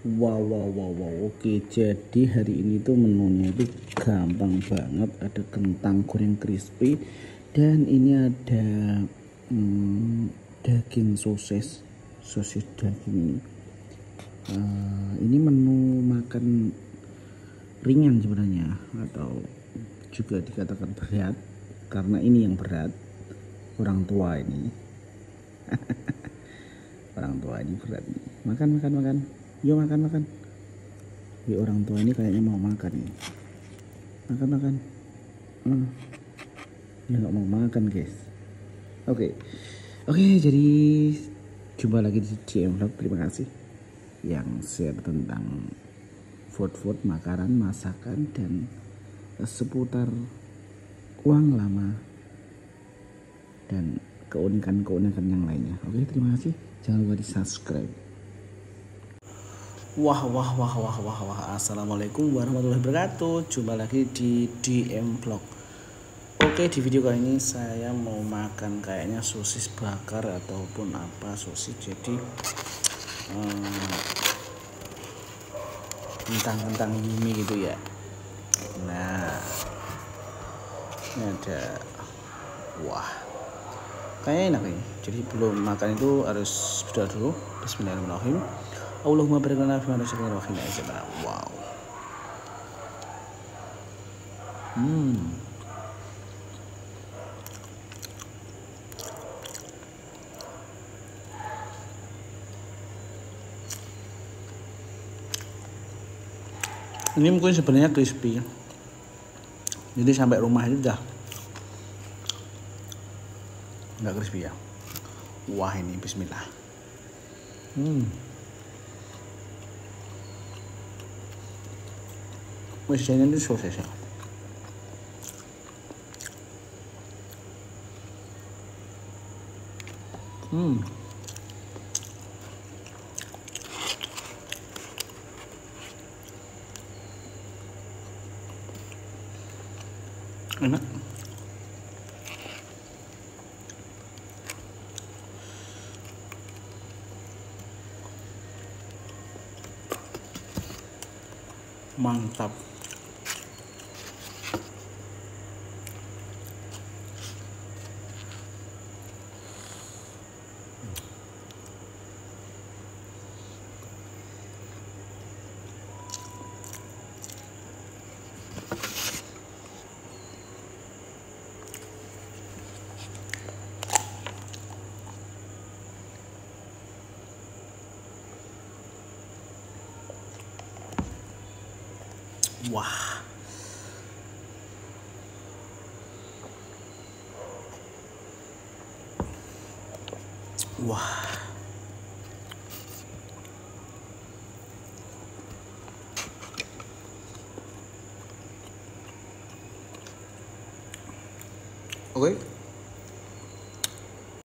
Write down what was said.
Wow. Oke, jadi hari ini tuh menunya itu gampang banget. Ada kentang goreng crispy dan ini ada daging sosis daging ini. Ini menu makan ringan sebenarnya, atau juga dikatakan berat karena ini yang berat. Orang tua ini orang tua ini berat nih. Makan. Yuk makan. Ya, orang tua ini kayaknya mau makan nih. Makan. Ya nggak mau makan guys. Oke, jadi jumpa lagi di GM Vlog. Terima kasih yang share tentang food, makanan, masakan, dan seputar uang lama dan keunikan yang lainnya. Oke, terima kasih. Jangan lupa di subscribe. Wah. Assalamualaikum warahmatullahi wabarakatuh. Jumpa lagi di DM Vlog. Oke, di video kali ini saya mau makan kayaknya sosis bakar ataupun apa sosis. Jadi kentang Yumi gitu ya. Nah, ini ada, wah, kayaknya enak nih. Jadi belum makan itu harus berdoa dulu. Bismillahirrahmanirrahim. Allahumma barik lana fi ma razaqtana wa qina adzabannar. Wow. Ini mungkin sebenarnya crispy. Jadi sampai rumah itu udah nggak crispy ya. Wah, ini bismillah. Isinya itu sosis ya. Enak. Mantap. Wah. Oke.